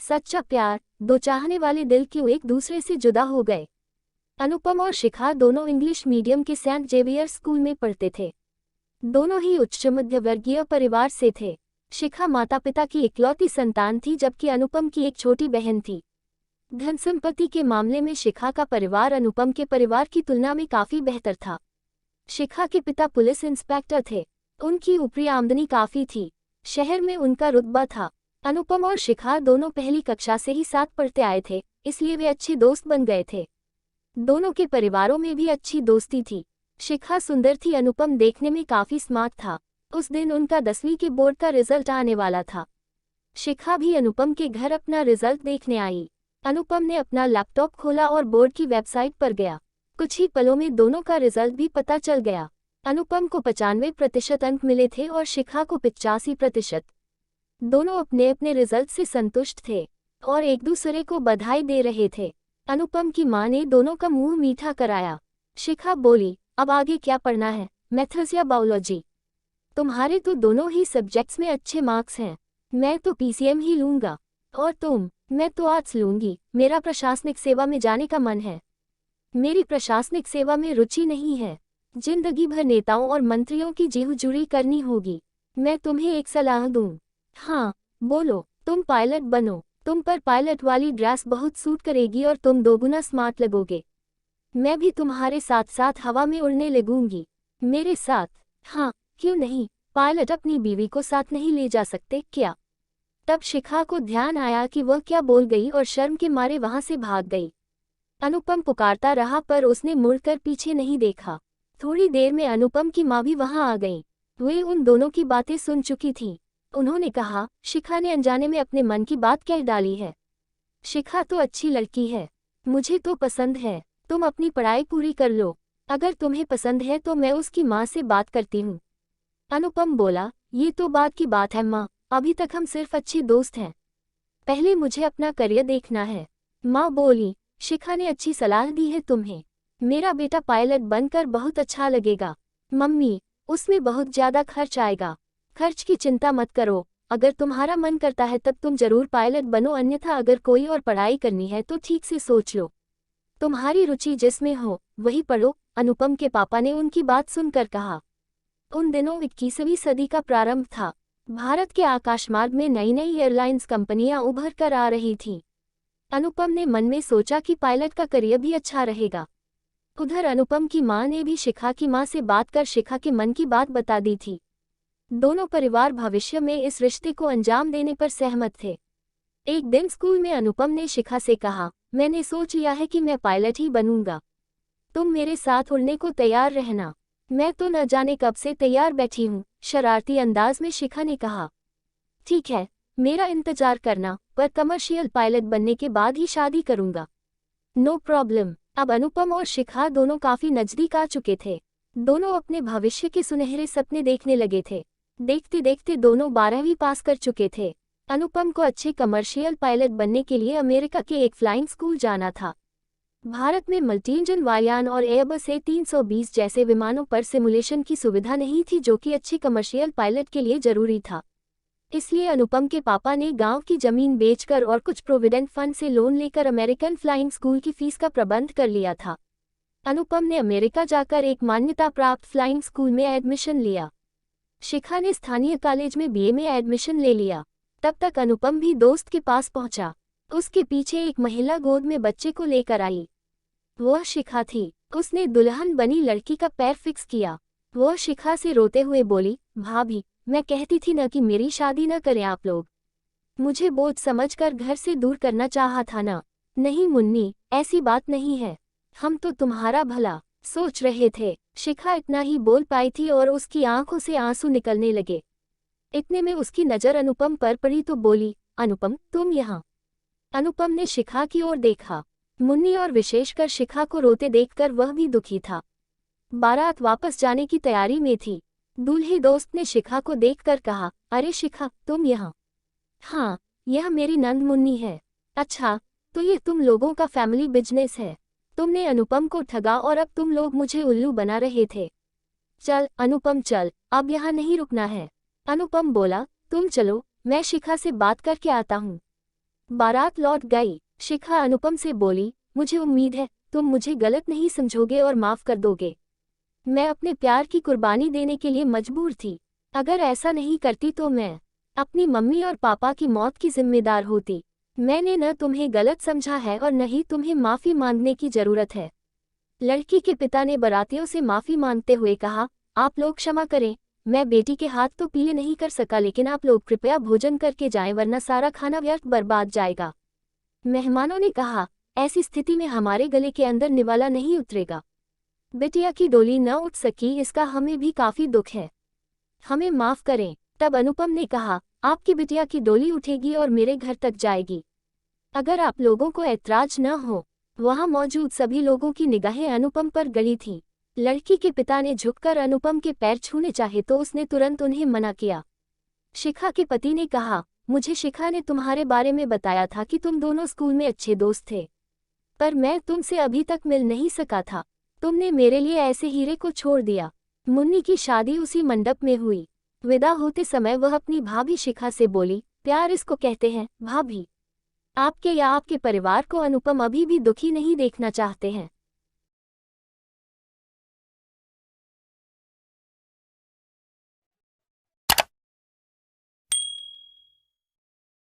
सच्चा प्यार, दो चाहने वाले दिल क्यों एक दूसरे से जुदा हो गए। अनुपम और शिखा दोनों इंग्लिश मीडियम के सेंट जेवियर स्कूल में पढ़ते थे। दोनों ही उच्च मध्यवर्गीय परिवार से थे। शिखा माता पिता की इकलौती संतान थी, जबकि अनुपम की एक छोटी बहन थी। धन संपत्ति के मामले में शिखा का परिवार अनुपम के परिवार की तुलना में काफी बेहतर था। शिखा के पिता पुलिस इंस्पेक्टर थे। उनकी ऊपरी आमदनी काफी थी। शहर में उनका रुतबा था। अनुपम और शिखा दोनों पहली कक्षा से ही साथ पढ़ते आए थे, इसलिए वे अच्छे दोस्त बन गए थे। दोनों के परिवारों में भी अच्छी दोस्ती थी। शिखा सुंदर थी, अनुपम देखने में काफी स्मार्ट था। उस दिन उनका 10वीं के बोर्ड का रिजल्ट आने वाला था। शिखा भी अनुपम के घर अपना रिजल्ट देखने आई। अनुपम ने अपना लैपटॉप खोला और बोर्ड की वेबसाइट पर गया। कुछ ही पलों में दोनों का रिजल्ट भी पता चल गया। अनुपम को 95% अंक मिले थे और शिखा को 85%। दोनों अपने अपने रिजल्ट से संतुष्ट थे और एक दूसरे को बधाई दे रहे थे। अनुपम की मां ने दोनों का मुंह मीठा कराया। शिखा बोली, अब आगे क्या पढ़ना है, मैथ्स या बायोलॉजी? तुम्हारे तो दोनों ही सब्जेक्ट्स में अच्छे मार्क्स हैं। मैं तो पीसीएम ही लूंगा। और तुम? मैं तो आर्ट्स लूंगी। मेरा प्रशासनिक सेवा में जाने का मन है। मेरी प्रशासनिक सेवा में रुचि नहीं है। जिंदगी भर नेताओं और मंत्रियों की जीहुजूरी करनी होगी। मैं तुम्हें एक सलाह दूं। हाँ, बोलो। तुम पायलट बनो। तुम पर पायलट वाली ड्रेस बहुत सूट करेगी और तुम दोगुना स्मार्ट लगोगे। मैं भी तुम्हारे साथ साथ हवा में उड़ने लगूंगी। मेरे साथ? हाँ, क्यों नहीं। पायलट अपनी बीवी को साथ नहीं ले जा सकते क्या? तब शिखा को ध्यान आया कि वह क्या बोल गई और शर्म के मारे वहां से भाग गई। अनुपम पुकारता रहा पर उसने मुड़कर पीछे नहीं देखा। थोड़ी देर में अनुपम की माँ भी वहां आ गई। वे उन दोनों की बातें सुन चुकी थीं। उन्होंने कहा, शिखा ने अनजाने में अपने मन की बात कह डाली है। शिखा तो अच्छी लड़की है। मुझे तो पसंद है। तुम अपनी पढ़ाई पूरी कर लो। अगर तुम्हें पसंद है तो मैं उसकी माँ से बात करती हूँ। अनुपम बोला, ये तो बात की बात है माँ, अभी तक हम सिर्फ अच्छे दोस्त हैं। पहले मुझे अपना करियर देखना है। माँ बोली, शिखा ने अच्छी सलाह दी है तुम्हें। मेरा बेटा पायलट बनकर बहुत अच्छा लगेगा। मम्मी, उसमें बहुत ज्यादा खर्च आएगा। खर्च की चिंता मत करो। अगर तुम्हारा मन करता है तब तुम जरूर पायलट बनो, अन्यथा अगर कोई और पढ़ाई करनी है तो ठीक से सोच लो। तुम्हारी रुचि जिसमें हो वही पढ़ो। अनुपम के पापा ने उनकी बात सुनकर कहा। उन दिनों 21वीं सदी का प्रारंभ था। भारत के आकाशमार्ग में नई नई एयरलाइंस कंपनियां उभर कर आ रही थीं। अनुपम ने मन में सोचा कि पायलट का करियर भी अच्छा रहेगा। उधर अनुपम की मां ने भी शिखा की मां से बात कर शिखा के मन की बात बता दी थी। दोनों परिवार भविष्य में इस रिश्ते को अंजाम देने पर सहमत थे। एक दिन स्कूल में अनुपम ने शिखा से कहा, मैंने सोच लिया है कि मैं पायलट ही बनूंगा। तुम मेरे साथ उड़ने को तैयार रहना। मैं तो न जाने कब से तैयार बैठी हूँ, शरारती अंदाज में शिखा ने कहा। ठीक है, मेरा इंतजार करना, पर कमर्शियल पायलट बनने के बाद ही शादी करूंगा। No problem. अब अनुपम और शिखा दोनों काफी नजदीक आ चुके थे। दोनों अपने भविष्य के सुनहरे सपने देखने लगे थे। देखते देखते दोनों 12वीं पास कर चुके थे। अनुपम को अच्छे कमर्शियल पायलट बनने के लिए अमेरिका के एक फ्लाइंग स्कूल जाना था। भारत में मल्टी इंजन वायुयान और एयरबस A320 जैसे विमानों पर सिमुलेशन की सुविधा नहीं थी, जो कि अच्छे कमर्शियल पायलट के लिए जरूरी था। इसलिए अनुपम के पापा ने गांव की जमीन बेचकर और कुछ प्रोविडेंट फंड से लोन लेकर अमेरिकन फ्लाइंग स्कूल की फीस का प्रबंध कर लिया था। अनुपम ने अमेरिका जाकर एक मान्यता प्राप्त फ्लाइंग स्कूल में एडमिशन लिया। शिखा ने स्थानीय कॉलेज में BA में एडमिशन ले लिया। तब तक अनुपम भी दोस्त के पास पहुंचा। उसके पीछे एक महिला गोद में बच्चे को लेकर आई। वह शिखा थी। उसने दुल्हन बनी लड़की का पैर फिक्स किया। वह शिखा से रोते हुए बोली, भाभी, मैं कहती थी न कि मेरी शादी न करें आप लोग। मुझे बोझ समझकर घर से दूर करना चाहा था ना। नहीं मुन्नी, ऐसी बात नहीं है। हम तो तुम्हारा भला सोच रहे थे। शिखा इतना ही बोल पाई थी और उसकी आंखों से आंसू निकलने लगे। इतने में उसकी नज़र अनुपम पर पड़ी तो बोली, अनुपम, तुम यहाँ। अनुपम ने शिखा की ओर देखा। मुन्नी और विशेषकर शिखा को रोते देखकर वह भी दुखी था। बारात वापस जाने की तैयारी में थी। दूल्हे दोस्त ने शिखा को देखकर कहा, अरे शिखा, तुम यहाँ? हाँ, यह मेरी नंद मुन्नी है। अच्छा, तो ये तुम लोगों का फैमिली बिजनेस है। तुमने अनुपम को ठगा और अब तुम लोग मुझे उल्लू बना रहे थे। चल अनुपम चल, अब यहाँ नहीं रुकना है। अनुपम बोला, तुम चलो, मैं शिखा से बात करके आता हूँ। बारात लौट गई। शिखा अनुपम से बोली, मुझे उम्मीद है तुम मुझे गलत नहीं समझोगे और माफ कर दोगे। मैं अपने प्यार की कुर्बानी देने के लिए मजबूर थी। अगर ऐसा नहीं करती तो मैं अपनी मम्मी और पापा की मौत की जिम्मेदार होती। मैंने न तुम्हें गलत समझा है और न ही तुम्हें माफी मांगने की जरूरत है। लड़की के पिता ने बारातियों से माफी मांगते हुए कहा, आप लोग क्षमा करें, मैं बेटी के हाथ तो पीले नहीं कर सका, लेकिन आप लोग कृपया भोजन करके जाएं वरना सारा खाना व्यर्थ बर्बाद जाएगा। मेहमानों ने कहा, ऐसी स्थिति में हमारे गले के अंदर निवाला नहीं उतरेगा। बिटिया की डोली न उठ सकी, इसका हमें भी काफी दुख है, हमें माफ करें। तब अनुपम ने कहा, आपकी बिटिया की डोली उठेगी और मेरे घर तक जाएगी, अगर आप लोगों को ऐतराज न हो। वहां मौजूद सभी लोगों की निगाहें अनुपम पर गड़ी थीं। लड़की के पिता ने झुककर अनुपम के पैर छूने चाहे तो उसने तुरंत उन्हें मना किया। शिखा के पति ने कहा, मुझे शिखा ने तुम्हारे बारे में बताया था कि तुम दोनों स्कूल में अच्छे दोस्त थे, पर मैं तुमसे अभी तक मिल नहीं सका था। तुमने मेरे लिए ऐसे हीरे को छोड़ दिया। मुन्नी की शादी उसी मंडप में हुई। विदा होते समय वह अपनी भाभी शिखा से बोली, प्यार इसको कहते हैं भाभी। आपके या आपके परिवार को अनुपम अभी भी दुखी नहीं देखना चाहते हैं।